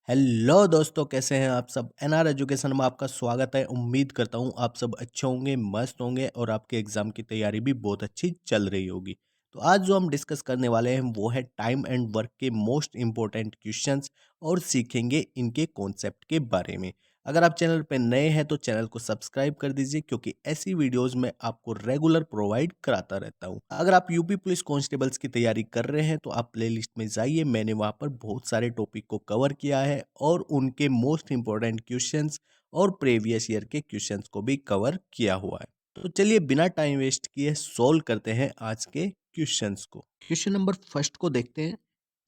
Hello दोस्तों, कैसे हैं आप सब। एनआर एजुकेशन में आपका स्वागत है। उम्मीद करता हूँ आप सब अच्छे होंगे, मस्त होंगे और आपके एग्जाम की तैयारी भी बहुत अच्छी चल रही होगी। तो आज जो हम डिस्कस करने वाले हैं वो है टाइम एंड वर्क के मोस्ट इम्पोर्टेंट क्वेश्चंस और सीखेंगे इनके कॉन्सेप्ट के बारे में। अगर आप चैनल पर नए हैं तो चैनल को सब्सक्राइब कर दीजिए, क्योंकि ऐसी वीडियोस में आपको रेगुलर प्रोवाइड कराता रहता हूँ। अगर आप यूपी पुलिस कांस्टेबल्स की तैयारी कर रहे हैं तो आप प्लेलिस्ट में जाइए, मैंने वहाँ पर बहुत सारे टॉपिक को कवर किया है और उनके मोस्ट इंपॉर्टेंट क्वेश्चंस और प्रीवियस ईयर के क्वेश्चंस को भी कवर किया हुआ है। तो चलिए बिना टाइम वेस्ट किए सॉल्व करते हैं आज के क्वेश्चंस को। क्वेश्चन नंबर फर्स्ट को देखते हैं।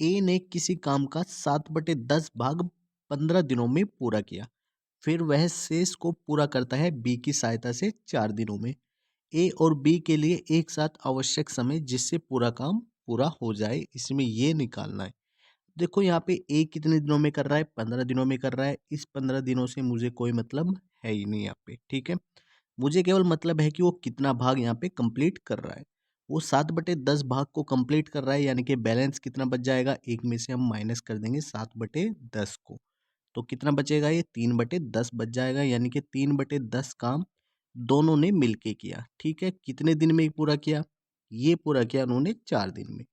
ए ने किसी काम का 7/10 भाग 15 दिनों में पूरा किया। फिर वह शेष को पूरा करता है बी की सहायता से 4 दिनों में। ए और बी के लिए एक साथ आवश्यक समय जिससे पूरा काम पूरा हो जाए, इसमें ये निकालना है। देखो यहाँ पे ए कितने दिनों में कर रहा है, 15 दिनों में कर रहा है। इस 15 दिनों से मुझे कोई मतलब है ही नहीं यहाँ पे, ठीक है। मुझे केवल मतलब है कि वो कितना भाग यहाँ पे कंप्लीट कर रहा है। वो 7/10 भाग को कंप्लीट कर रहा है, यानी कि बैलेंस कितना बच जाएगा, एक में से हम माइनस कर देंगे 7/10 को। तो कितना बचेगा, ये 3/10 बच जाएगा, यानी कि 3/10 काम दोनों ने मिलके किया। ठीक है, कितने दिन में पूरा किया, ये पूरा किया उन्होंने 4 दिन में।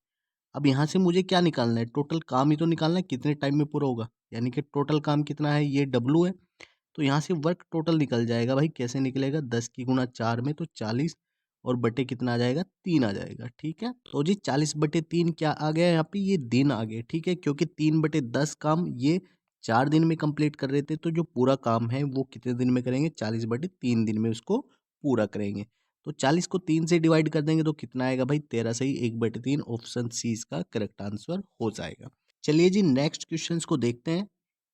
अब यहाँ से मुझे क्या निकालना है, टोटल काम ही तो निकालना है, कितने टाइम में पूरा होगा, यानी कि टोटल काम कितना है, ये डब्लू है। तो यहाँ से वर्क टोटल निकल जाएगा भाई। कैसे निकलेगा, 10 की गुणा 4 में तो 40 और बटे कितना आ जाएगा, 3 आ जाएगा। ठीक है, तो जी 40/3 क्या आ गया यहाँ पे, ये दिन आ गए। ठीक है, क्योंकि 3/10 काम ये 4 दिन में कंप्लीट कर रहे थे, तो जो पूरा काम है वो कितने दिन में करेंगे, 40/3 दिन में उसको पूरा करेंगे। तो 40 को 3 से डिवाइड कर देंगे तो कितना आएगा भाई, 13 सही 1/3। ऑप्शन सी इसका करेक्ट आंसर हो जाएगा। चलिए जी नेक्स्ट क्वेश्चन को देखते हैं।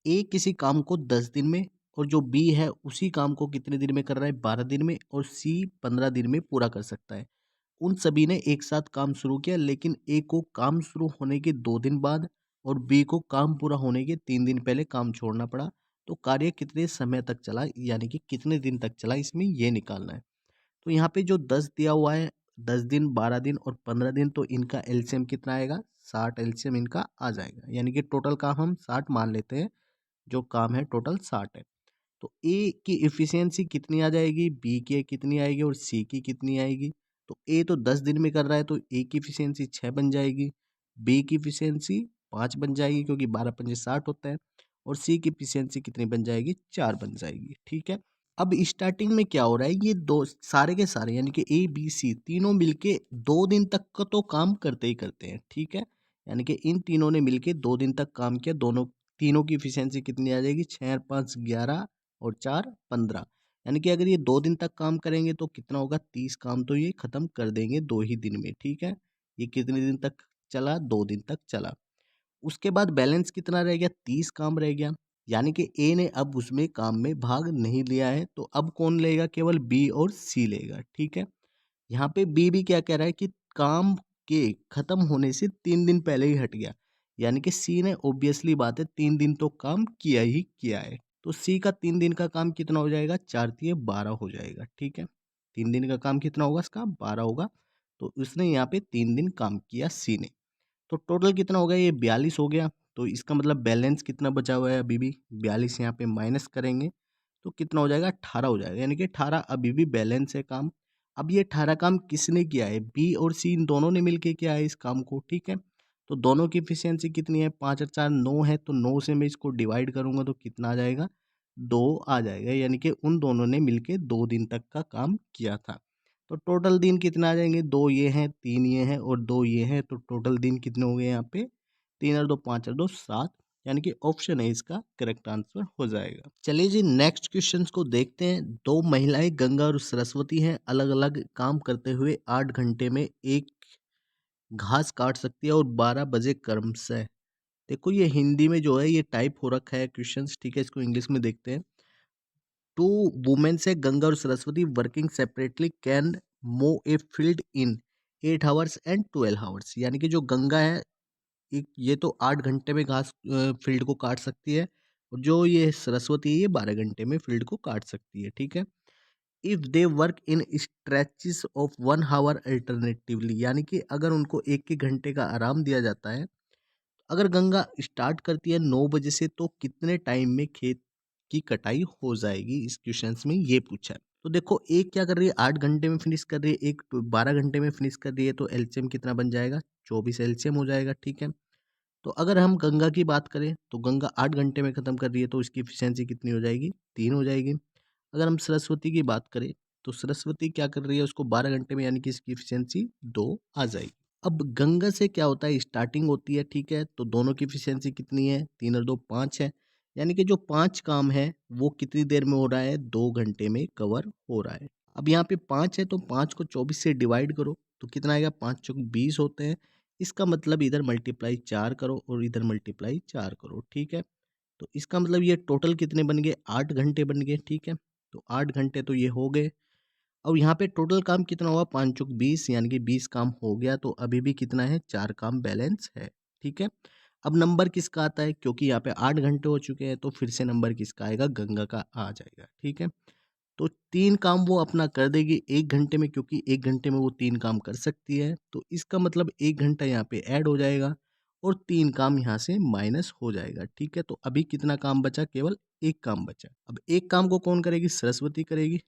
ए किसी काम को 10 दिन में और जो बी है उसी काम को कितने दिन में कर रहा है, 12 दिन में, और सी 15 दिन में पूरा कर सकता है। उन सभी ने एक साथ काम शुरू किया, लेकिन ए को काम शुरू होने के 2 दिन बाद और बी को काम पूरा होने के 3 दिन पहले काम छोड़ना पड़ा। तो कार्य कितने समय तक चला, यानी कि कितने दिन तक चला, इसमें यह निकालना है। तो यहाँ पे जो 10 दिया हुआ है, 10 दिन, 12 दिन और 15 दिन, तो इनका एलसीएम कितना आएगा, 60 एलसीएम इनका आ जाएगा, यानी कि टोटल काम हम 60 मान लेते हैं। जो काम है टोटल 60 है। तो ए की इफिशियंसी कितनी आ जाएगी, बी की कितनी आएगी और सी की कितनी आएगी। तो ए तो 10 दिन में कर रहा है, तो ए की इफिशियंसी 6 बन जाएगी, बी की इफिशियंसी 5 बन जाएगी, क्योंकि 12×5 60 होता है, और सी की इफिशियंसी कितनी बन जाएगी, 4 बन जाएगी। ठीक है, अब स्टार्टिंग में क्या हो रहा है, ये दो सारे के सारे यानी कि ए बी सी तीनों मिलके 2 दिन तक का तो काम करते ही करते हैं। ठीक है, यानी कि इन तीनों ने मिलके 2 दिन तक काम किया। दोनों तीनों की इफिशियंसी कितनी आ जाएगी, 6 और 5 11 और 4 15। यानी कि अगर ये 2 दिन तक काम करेंगे तो कितना होगा, 30 काम तो ये खत्म कर देंगे 2 ही दिन में। ठीक है, ये कितने दिन तक चला, 2 दिन तक चला। उसके बाद बैलेंस कितना रह गया, 30 काम रह गया। यानी कि ए ने अब उसमें काम में भाग नहीं लिया है, तो अब कौन लेगा, केवल बी और सी लेगा। ठीक है, यहाँ पे बी भी क्या कह रहा है कि काम के खत्म होने से 3 दिन पहले ही हट गया, यानी कि सी ने ऑब्वियसली बात है 3 दिन तो काम किया ही किया है। तो सी का 3 दिन का काम कितना हो जाएगा, 4×3 = 12 हो जाएगा। ठीक है, 3 दिन का काम कितना होगा, इसका 12 होगा। तो उसने यहाँ पे 3 दिन काम किया सी ने। तो टोटल कितना हो गया, ये 42 हो गया। तो इसका मतलब बैलेंस कितना बचा हुआ है, अभी भी 42 यहाँ पे माइनस करेंगे तो कितना हो जाएगा, 18 हो जाएगा, यानी कि 18 अभी भी बैलेंस है काम। अब ये 18 काम किसने किया है, बी और सी इन दोनों ने मिलके किया है इस काम को। ठीक है, तो दोनों की इफिशियंसी कितनी है, 5 और 4 9 है, तो 9 से मैं इसको डिवाइड करूंगा तो कितना आ जाएगा, 2 आ जाएगा, यानी कि उन दोनों ने मिलके 2 दिन तक का काम किया था। तो टोटल दिन कितना आ जाएंगे, 2 ये हैं, 3 ये हैं और 2 ये हैं, तो टोटल दिन कितने हो गए यहाँ पे, 3 और 2 5 और 2 7, यानी कि ऑप्शन है इसका करेक्ट आंसर हो जाएगा। चलिए जी नेक्स्ट क्वेश्चन को देखते हैं। दो महिलाएं गंगा और सरस्वती हैं, अलग अलग काम करते हुए 8 घंटे में एक घास काट सकती है और 12 बजे क्रमशः। देखो ये हिंदी में जो है ये टाइप हो रखा है क्वेश्चंस, ठीक है, इसको इंग्लिश में देखते हैं। टू वुमेन से गंगा और सरस्वती वर्किंग सेपरेटली कैन मो a field in 8 hours and 12 hours. यानी कि जो गंगा है एक, ये तो 8 घंटे में घास फील्ड को काट सकती है, और जो ये सरस्वती है ये 12 घंटे में फील्ड को काट सकती है। ठीक है, if they work in stretches of 1 hour alternatively, यानी कि अगर उनको एक एक घंटे का आराम दिया जाता है, अगर गंगा स्टार्ट करती है 9 बजे से तो कितने टाइम में खेत की कटाई हो जाएगी? इस क्वेश्चंस में ये पूछा है। तो देखो एक क्या कर रही है 8 घंटे में फिनिश कर रही है, एक 12 घंटे में फिनिश कर रही है, तो एलसीएम कितना बन जाएगा? 24 एलसीएम हो जाएगा, ठीक है। तो अगर हम गंगा की बात करें तो गंगा 8 घंटे में खत्म कर रही है तो इसकी एफिशिएंसी कितनी हो जाएगी? 3 हो जाएगी। अगर हम सरस्वती की बात करें तो सरस्वती क्या कर रही है उसको 12 घंटे में, यानी कि इसकी एफिशिएंसी 2 आ जाएगी। अब गंगा से क्या होता है स्टार्टिंग होती है, ठीक है, तो दोनों की एफिशिएंसी कितनी है? 3 और 2 5 है, यानी कि जो 5 काम है वो कितनी देर में हो रहा है? 2 घंटे में कवर हो रहा है। अब यहाँ पे 5 है तो 5 को 24 से डिवाइड करो तो कितना आएगा? 5 चौक 20 होते हैं। इसका मतलब इधर मल्टीप्लाई 4 करो और इधर मल्टीप्लाई 4 करो, ठीक है। तो इसका मतलब ये टोटल कितने बन गए? 8 घंटे बन गए, ठीक है। तो 8 घंटे तो ये हो गए। अब यहाँ पे टोटल काम कितना हुआ? 5 चौक 20, यानी कि 20 काम हो गया, तो अभी भी कितना है? 4 काम बैलेंस है, ठीक है। अब नंबर किसका आता है? क्योंकि यहाँ पे 8 घंटे हो चुके हैं तो फिर से नंबर किसका आएगा? गंगा का आ जाएगा, ठीक है। तो 3 काम वो अपना कर देगी 1 घंटे में, क्योंकि 1 घंटे में वो 3 काम कर सकती है। तो इसका मतलब 1 घंटा यहाँ पे ऐड हो जाएगा और 3 काम यहाँ से माइनस हो जाएगा, ठीक है। तो अभी कितना काम बचा? केवल 1 काम बचा। अब 1 काम को कौन करेगी? सरस्वती करेगी,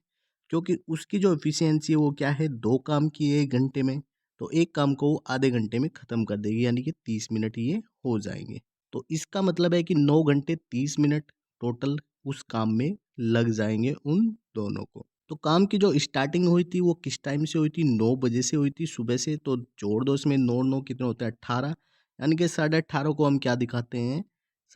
क्योंकि उसकी जो एफिशिएंसी है वो क्या है? 2 काम की है 1 घंटे में, तो 1 काम को वो आधे घंटे में ख़त्म कर देगी, यानी कि 30 मिनट ये हो जाएँगे। तो इसका मतलब है कि 9 घंटे 30 मिनट टोटल उस काम में लग जाएँगे उन दोनों को। तो काम की जो स्टार्टिंग हुई थी वो किस टाइम से हुई थी? 9 बजे से हुई थी सुबह से, तो जोड़ दो इसमें 9 9 कितने होते हैं? 18, यानी कि 18:30 को हम क्या दिखाते हैं?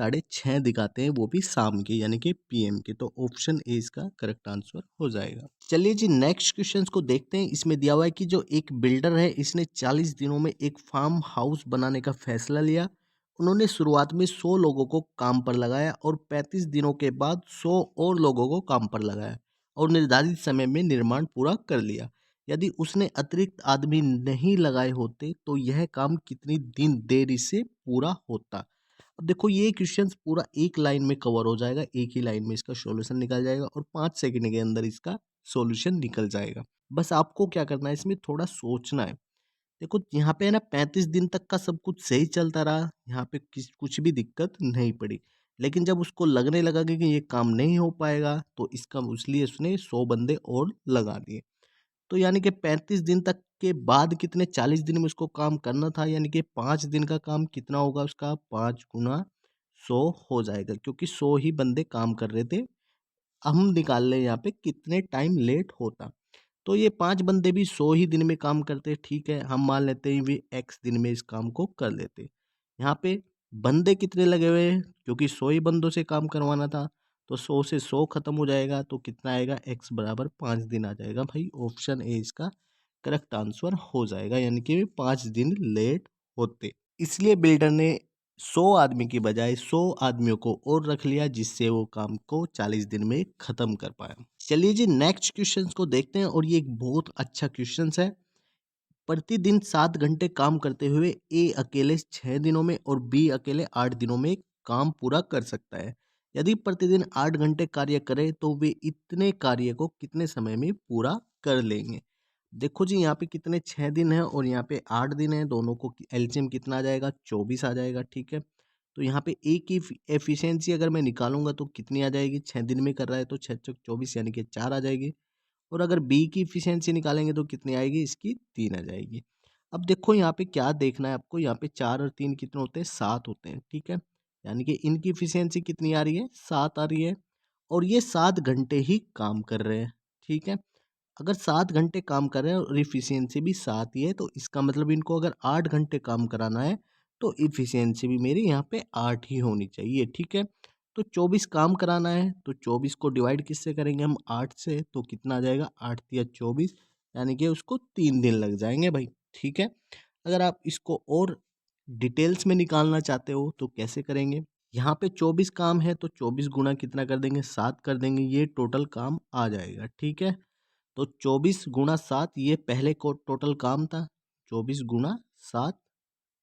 6:30 दिखाते हैं, वो भी शाम के, यानी कि पीएम के। तो ऑप्शन ए इसका करेक्ट आंसर हो जाएगा। चलिए जी नेक्स्ट क्वेश्चंस को देखते हैं। इसमें दिया हुआ है कि जो एक बिल्डर है इसने 40 दिनों में एक फार्म हाउस बनाने का फैसला लिया। उन्होंने शुरुआत में 100 लोगों को काम पर लगाया और 35 दिनों के बाद 100 और लोगों को काम पर लगाया और निर्धारित समय में निर्माण पूरा कर लिया। यदि उसने अतिरिक्त आदमी नहीं लगाए होते तो यह काम कितनी दिन देरी से पूरा होता? अब देखो ये क्वेश्चंस पूरा एक लाइन में कवर हो जाएगा, एक ही लाइन में इसका सॉल्यूशन निकल जाएगा और 5 सेकंड के अंदर इसका सॉल्यूशन निकल जाएगा। बस आपको क्या करना है, इसमें थोड़ा सोचना है। देखो यहाँ पे है ना 35 दिन तक का सब कुछ सही चलता रहा, यहाँ पे कुछ भी दिक्कत नहीं पड़ी। लेकिन जब उसको लगने लगा कि ये काम नहीं हो पाएगा तो इसका इसलिए उसने 100 बंदे और लगा दिए। तो यानी कि 35 दिन तक के बाद कितने 40 दिन में उसको काम करना था, यानी कि 5 दिन का काम कितना होगा उसका? 5 गुना 100 हो जाएगा, क्योंकि 100 ही बंदे काम कर रहे थे। हम निकाल लें यहाँ पे कितने टाइम लेट होता। तो ये 5 बंदे भी 100 ही दिन में काम करते, ठीक है। हम मान लेते हैं वे एक्स दिन में इस काम को कर लेते। यहाँ पे बंदे कितने लगे हुए हैं? क्योंकि 100 ही बंदों से काम करवाना था, तो 100 से 100 खत्म हो जाएगा तो कितना आएगा? एक्स बराबर 5 दिन आ जाएगा भाई। ऑप्शन ए इसका करेक्ट आंसर हो जाएगा, यानी कि 5 दिन लेट होते। इसलिए बिल्डर ने 100 आदमी की बजाय 100 आदमियों को और रख लिया, जिससे वो काम को 40 दिन में खत्म कर पाया। चलिए जी नेक्स्ट क्वेश्चंस को देखते हैं और ये एक बहुत अच्छा क्वेश्चंस है। प्रतिदिन 7 घंटे काम करते हुए ए अकेले 6 दिनों में और बी अकेले 8 दिनों में काम पूरा कर सकता है। यदि प्रतिदिन 8 घंटे कार्य करें तो वे इतने कार्य को कितने समय में पूरा कर लेंगे? देखो जी यहाँ पे कितने 6 दिन हैं और यहाँ पे 8 दिन हैं, दोनों को एलसीएम कितना आ जाएगा? 24 आ जाएगा, ठीक है। तो यहाँ पे ए की एफिशिएंसी अगर मैं निकालूंगा तो कितनी आ जाएगी? 6 दिन में कर रहा है तो 6 चौक 24, यानी कि 4 आ जाएगी। और अगर बी की एफिशिएंसी निकालेंगे तो कितनी आएगी? इसकी 3 आ जाएगी। अब देखो यहाँ पे क्या देखना है आपको, यहाँ पे 4 और 3 कितने होते हैं? 7 होते हैं, ठीक है। यानी कि इनकी एफिशिएंसी कितनी आ रही है? 7 आ रही है और ये 7 घंटे ही काम कर रहे हैं, ठीक है। अगर 7 घंटे काम कर रहे हैं और एफिशिएंसी भी 7 ही है तो इसका मतलब इनको अगर 8 घंटे काम कराना है तो एफिशिएंसी भी मेरी यहाँ पे 8 ही होनी चाहिए, ठीक है। तो 24 काम कराना है तो 24 को डिवाइड किससे करेंगे हम? 8 से, तो कितना आ जाएगा? 8 तिया 24, यानी कि उसको 3 दिन लग जाएंगे भाई, ठीक है। अगर आप इसको और डिटेल्स में निकालना चाहते हो तो कैसे करेंगे? यहाँ पे 24 काम है तो 24 गुणा कितना कर देंगे? 7 कर देंगे, ये टोटल काम आ जाएगा, ठीक है। तो 24 गुणा 7 ये पहले को टोटल काम था, 24 गुणा 7,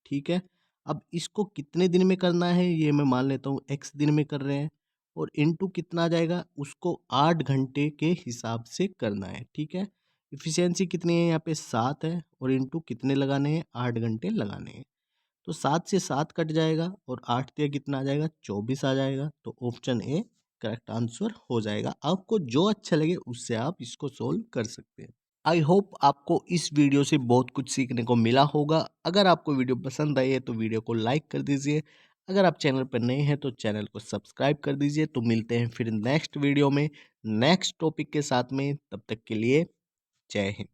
ठीक है। अब इसको कितने दिन में करना है ये मैं मान लेता हूँ एक्स दिन में कर रहे हैं और इनटू कितना आ जाएगा? उसको 8 घंटे के हिसाब से करना है, ठीक है। इफिशियंसी कितनी है यहाँ पे? 7 है और इनटू कितने लगाने हैं? 8 घंटे लगाने हैं। तो 7 से 7 कट जाएगा और 8 दिया कितना आ जाएगा 24 आ जाएगा। तो ऑप्शन ए करेक्ट आंसर हो जाएगा। आपको जो अच्छा लगे उससे आप इसको सोल्व कर सकते हैं। आई होप आपको इस वीडियो से बहुत कुछ सीखने को मिला होगा। अगर आपको वीडियो पसंद आई है तो वीडियो को लाइक कर दीजिए। अगर आप चैनल पर नए हैं तो चैनल को सब्सक्राइब कर दीजिए। तो मिलते हैं फिर नेक्स्ट वीडियो में नेक्स्ट टॉपिक के साथ में। तब तक के लिए जय हिंद।